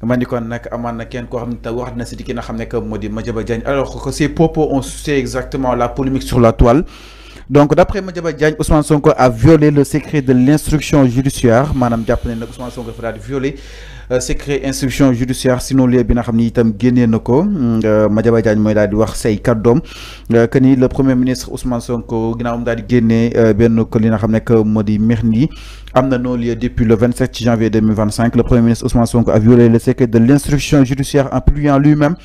ma ni kon nag amaan na kenn koo xam ne wax na si di ki nga xam ne que moo di Madiambal Diagne alors que ces propos on sait exactement la polémique sur la toile. Donc, d'après Madiambal Diagne, Ousmane Sonko a violé le secret de l'instruction judiciaire. Madame Diapne, Ousmane Sonko a violé le secret instruction judiciaire. Sinon, les bien ramenés itam génné nako. Madiambal Diagne moy dal di wax say kaddom que ni le premier ministre Ousmane Sonko ginaaw dal di génné ben ko li nga xamné que modi Merni amna non lieu depuis le 27 janvier 2025. Le premier ministre Ousmane Sonko a violé le secret de l'instruction judiciaire en publiant lui-même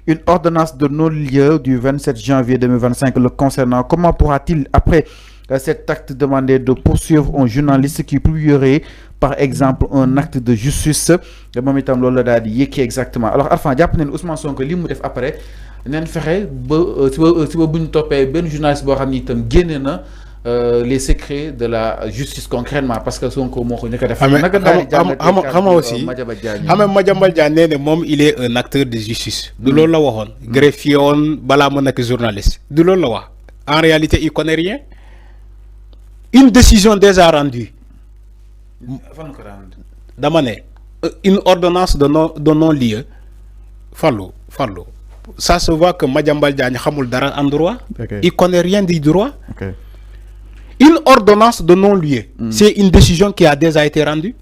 une ordonnance de non-lieu du 27 janvier 2025 le concernant. Comment pourra-t-il, après cet acte, demander de poursuivre un journaliste qui publierait, par exemple, un acte de justice de moom itam loolu la daal di yëkki exactement. Alors Arfan jàpp nañu Ousmane Sonko li mu def après neen fexe ba si ba bu ñu toppee benn journaliste boo xam ni itam génne na les secrets de la justice concrètement parce que Sonko moo ko ñu ko def. xam aussi Madiambal Diagne nee ne moom il est un acteur de justice. du loolu la waxoon. greffier woon balaa mu nekk journaliste. du loolu la wax en réalité il connaît rien. Une décision déjà rendue. dama ne une ordonnance de non-lieu. Fallo. Ça se voit que Madiambal Diagne xamul dara en droit. Il connaît rien du droit. Une ordonnance de non-lieu, c'est une décision qui a déjà été rendue.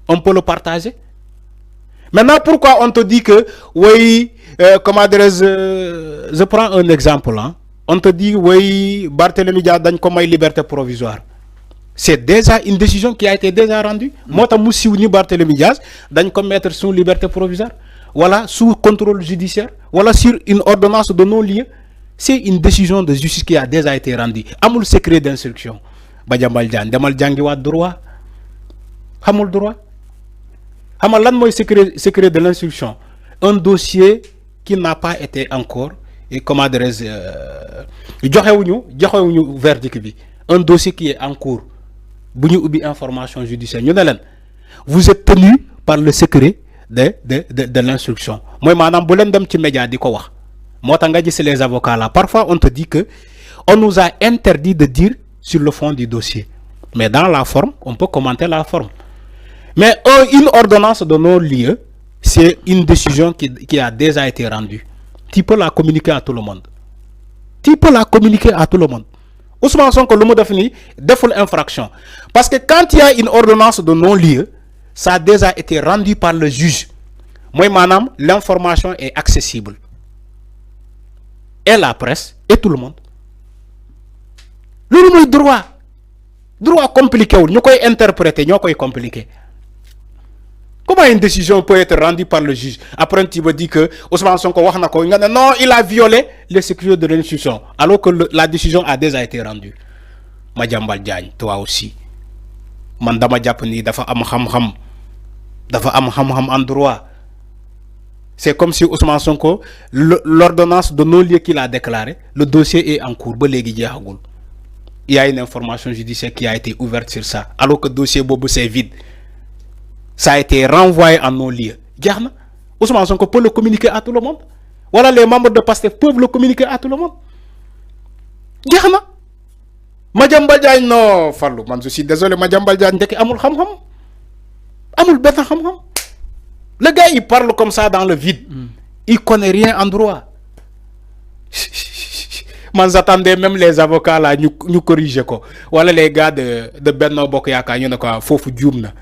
On peut le partager. Maintenant, pourquoi on te dit que, oui, comment dire, je prends un exemple. Hein. On te dit, oui, Barthélémy Dias donne comme une liberté provisoire. C'est déjà une décision qui a été déjà rendue. Moi, je suis venu Barthélémy Dias, donne comme mettre sous liberté provisoire. Voilà, sous contrôle judiciaire. Voilà, sur une ordonnance de non-lieu. C'est une décision de justice qui a déjà été rendue. Amul secret d'instruction. Madiambal Diagne demal jangi wat droit. Amul droit. Amal lan moy secret de l'instruction. Un dossier qui n'a pas été encore et comment dire joxewuñu verdict bi. Un dossier qui est en cours. Buñu ubi information judiciaire. Ñu ne len vous êtes tenu par le secret de l'instruction. Moy manam bu len dem ci média di ko wax. Moi, c'est les avocats là. Parfois, on te dit que on nous a interdit de dire sur le fond du dossier. Mais dans la forme, on peut commenter la forme. Mais une ordonnance de non-lieu, c'est une décision qui a déjà été rendue. Tu peux la communiquer à tout le monde. Ousmane Sonko, le mot défini, défaut infraction. Parce que quand il y a une ordonnance de non-lieu, ça a déjà été rendu par le juge. Moi, madame, l'information est accessible. Et la presse, et tout le monde. Le droit. Droit compliqué, nous pouvons interpréter, nous pouvons compliquer. Comment une décision peut être rendue par le juge? Après, tu me dis que Ousmane Sonko, non, il a violé le secret de l'instruction, alors que la décision a déjà été rendue. Madiambal Diagne, toi aussi. Mandama Diapni, dafa am ham en droit. C'est comme si Ousmane Sonko, l'ordonnance de non-lieu qu'il a déclaré, le dossier est en cours. Il y a une information judiciaire qui a été ouverte sur ça, alors que le dossier Bobo c'est vide. Ça a été renvoyé en non-lieu. Ousmane Sonko peut le communiquer à tout le monde. Voilà, les membres de PASTEF peuvent le communiquer à tout le monde. Madiambal Diagne, non, Fallou, je suis désolé, Madiambal Diagne, amul xam-xam. Amul beta xam-xam. Le gars, il parle comme ça dans le vide. Il connaît rien en droit. Moi, j'attendais même les avocats là, nous corriger quoi. Voilà les gars de Benno Bokk Yakaar, ñu ne quoi, fofu djoum na.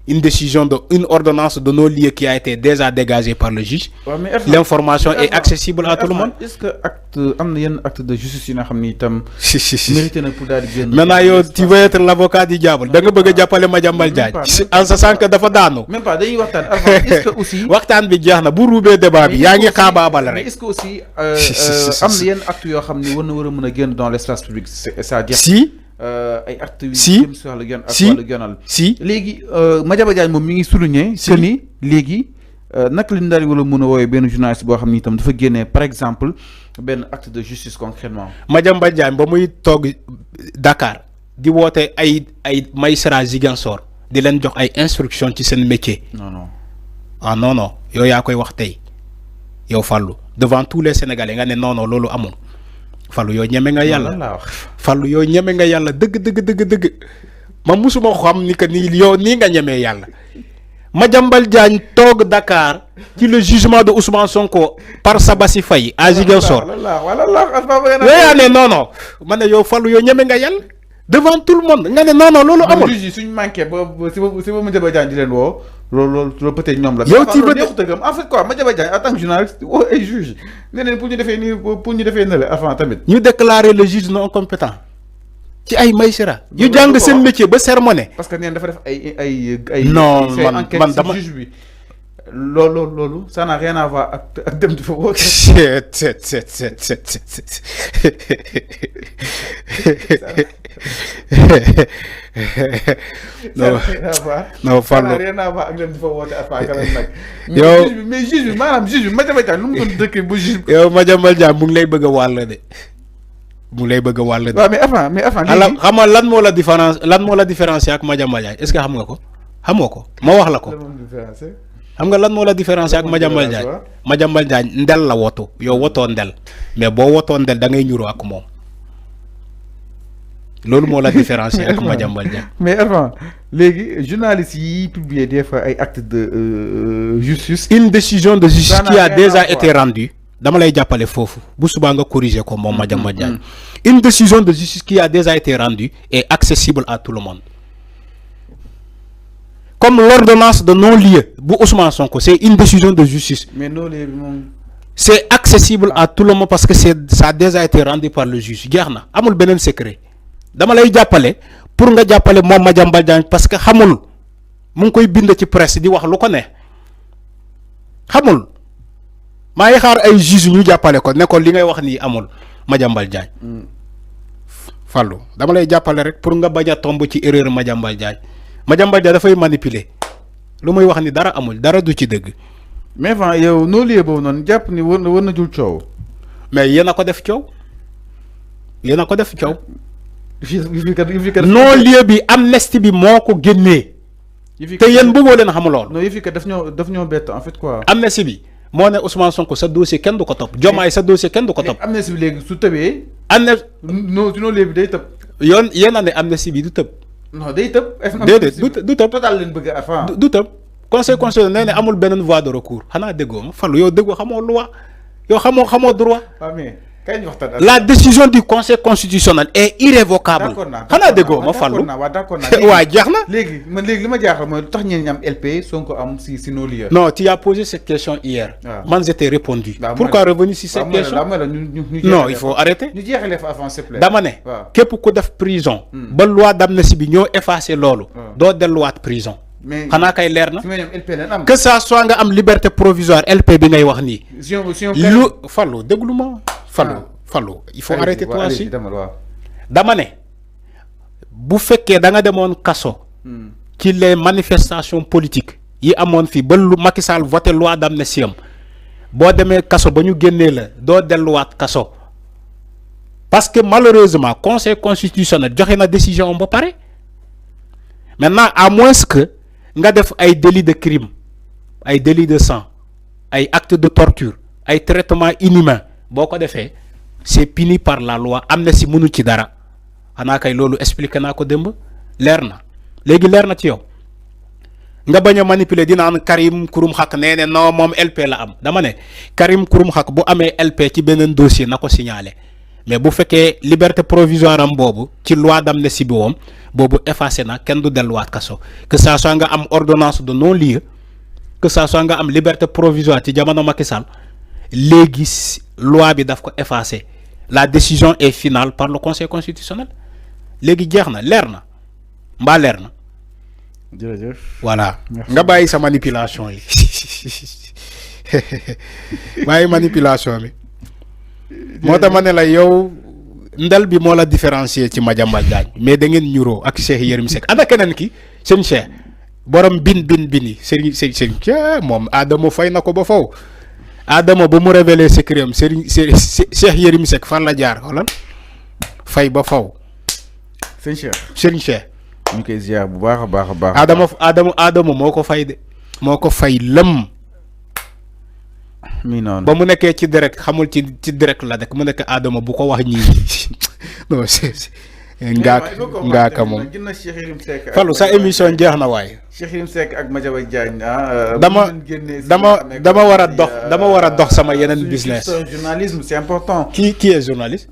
Une décision une ordonnance de non-lieu qui a été déjà dégagée par le juge. Ouais, l'information est accessible à tout le monde. Est-ce que acte de justice mérité pour maintenant tu veux être l'avocat du diable. Da nga bëgg jappalé Madiambal Diagne en sachant que dafa daanu. Même pas dañuy waxtaan. Est-ce que aussi waxtaan bi jeex na bu roubé débat bi yaa ngi xaabaabal rek. Est-ce que aussi am na yenn acte yoo xam ni war na war a mën a génn dans l'espace public c'est-à-dire si ay actes yu si léegi Madiambal Diagne moom mi ngi souligner que ni léegi naka la ñu daal di wala mën a woowee benn journaliste boo xam ni itam dafa génnee par exemple benn acte de justice concrètement. Madiambal Diagne ba muy toog Dakar di woote ay magistrat Ziguinchor di leen jox ay instructions ci seen métier. non yow yaa koy wax tey yow Fallou devant tous les Sénégalais nga ne non loolu amul. Fallou yow ñeme nga yàlla Fallou yow ñeme nga yàlla dëgg ma musuma xam ni que ni yow nii nga ñemee yàlla Madiambal Diagne toog Dakar ci le jugement de Ousmane Sonko par Sabassi Faye à Ziguinchor. Non non ma ne yow Fallou yow ñeme nga yàlla devant tout le monde nga ne non non loolu amul. juge yi suñu manqué ba si ba Madiambal Diagne di leen woo loolu peut-être ñoom la. yow ci en fait quoi Madiambal Diagne en tant que journaliste woo ay juge nee nañ pour ñu defee nii pour ñu defee ne la avant tamit. ñu déclarer le juge non compétent ci ay magistrat yu jàng seen métier ba sermoné. parce que nee dafa def ay. non man dama juge bi. loolu ça n'a rien à voir ak dem di fa woote. non Fallou rien à voir ak dem di fa woote affaire quand même nag. yow mais juge bi maanaam juge bi Madiambal Diagne lu mu doon dëkk bu juge. yow Madiambal Diagne mu ngi lay bëgg a wàll de. mu lay bëgg a wàll de. waaw mais avant léegi xam nga lan moo la différencier ak Madiambal Diagne est-ce que xam nga ko xamoo ko ma wax la ko. xam nga lan moo la différencier ak Madiambal Diagne. Madiambal Diagne ndel la woto yow wotoo ndel mais boo wotoo ndel da ngay ñuroo ak moom loolu moo la différencier ak Madiambal Diagne. mais avant léegi journalistes yi publier des fois ay actes de justice. une décision de justice qui a déjà été rendue. dama lay jàppale foofu bu subaa nga corriger ko moom Madiambal Diagne. une décision de justice qui a déjà été rendue est accessible à tout le monde. Comme l'ordonnance de non-lieu bu Ousmane Sonko c'est une décision de justice. mais non-lieu c'est accessible à tout le monde parce que ça a déjà été rendu par le juge jeex na amul beneen secret dama lay jàppale pour nga jàppale moom Madiambal Diagne parce que xamul mu ngi koy bind ci presse di wax lu ko ne xamul maa ngi xaar ay juge ñu jàppale ko ne ko li ngay wax nii amul Madiambal Diagne. Fallou dama lay jàppale rek pour nga bañ a tomb ci erreur Madiambal Diagne. Madiambal Diagne dafay manipuler lu muy wax ni dara amul dara du ci dëgg. mais fan yow noo lieu boobu noonu jàpp ni war na jul coow. mais yéen a ko def coow yéen a ko def coow. non lieu bi amnistie bi moo ko génnee. te yéen bëggoo leen xam lool. non yëf daf ñoo bett en fait quoi. amnistie bi moo ne Ousmane Sonko sa dossier kenn du ko topp. Diomaye sa dossier kenn du ko topp. amnistie bi léegi su tëbee. non lieu bi day tëb. yéen a ne amnistie bi du tëb. non day tëb. déedéet du tëb total leen bëgg avant. du tëb conseil constitutionnel nee na amul beneen voie de recours xanaa déggoo ma Fallou yow déggoo xamoo loi yow xamoo droit. La décision du conseil constitutionnel est irrévocable. xanaa déggoo ma Fallou. waa jeex na. léegi li ma jaaxal mooy lu tax ñeen ñi am LP Sonko am si nos lieux. non tu as posé cette question hier. man j'étais répondu. pourquoi revenir sur cette question. non il faut arrêter. ñu jeexalee fa avant s'il te plaît. dama ne. képp ku def prison. ba loi d'amnistie bi ñoo effacé loolu. doo delluwaat prison. mais xanaa kay leer na. am. que ça soit nga am liberté provisoire LP bi ngay wax nii. lu Fallou déglu ma. Fallou il faut arrêter toi aussi dama ne bu fekkee da nga demoon kaso ci les manifestations politiques yi amoon fii ba lu Macky Sall voté loi d'amnistie am boo demee kaso ba ñu génnee la doo delluwaat kaso parce que malheureusement conseil constitutionnel joxe na décision am ba pare maintenant à moins que nga def ay délits de crime ay délits de sang ay actes de torture ay traitements inhumains boo ko defee c'est puni par la loi amnistie mënu ci dara xanaa kay loolu expliqué naa ko démb leer na léegi leer na ci yow nga bañ a manipuler di naan Karim Xurum Xaq nee ne non moom LP la am dama ne Karim Xurum Xaq bu amee LP ci beneen dossier na ko signaler mais bu fekkee liberté provisoire am boobu ci loi d'amnistie bi woom boobu effacé na kenn du delluwaat kaso que ça soit nga am ordonnance de non-lieu que ça soit nga am liberté provisoire ci jamono Macky Sall léegi loi bi daf ko effacé la décision est finale par le conseil constitutionnel léegi jeex na leer na mbaa leer na. jërëjëf. voilà nga bàyyi sa manipulation yi bàyyi manipulation bi moo tax ma ne la yow ndel bi moo la différencier ci Madiambal Diagne mais da ngeen ñuroo ak Cheikh Yérim Seck ana keneen ki seen Cheikh borom bin yi sëriñ moom Adama fay na ko ba faw Adama ba mu révélé secret am Cheikh Yérim Seck fan la jaar xoolal fay ba faw sëriñ Cheikh ñu koy ziar bu baax a baax. Adama moo ko fay de moo ko fay lëm. mi noonu ba mu nekkee ci direct xamul ci direct la dekk mu nekk Adama bu ko wax ñii non ngaaka moom Fallou sa émission jeex na waay. Cheikh Yérim Seck ak Madiambal Diagne dama war a dox sama yeneen business. Journalisme c'est important. Qui est journaliste?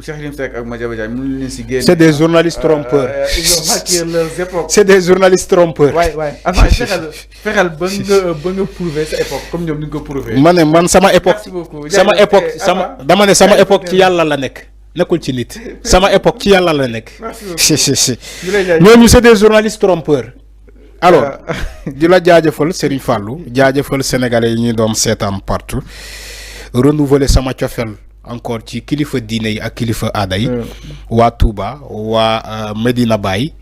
Cheikh Yérim Seck ak Madiambal Diagne mënuñ leen si génne. C'est des journalistes trompeurs. Ils ont marqué leurs époques. C'est des journalistes trompeurs. waay enfin fexeel ba nga prouver sa époque comme ñoom ni nga ko prouver. man sama époque. sama époque ci yàlla la nekk. nekkul ci nit sama époque ci yàlla la nekk. ñooñu c'est des journalistes trompeurs. alors di la jaajëfal Serigne Fallou jaajëfal sénégalais yi ñuy doon seetaan partout renouveler sama cofeel encore ci kilifa diine yi ak kilifa aada yi. waa Touba waa Medina Baye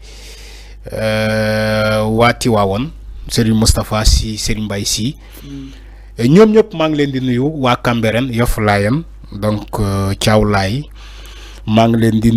waa Tiwaawoon Serigne Moustapha Sy Serigne Mbaye Sy ñoom ñëpp maa ngi leen di nuyu waa Cambérène Yoff Layène donc Thiaw Laye maa ngi leen di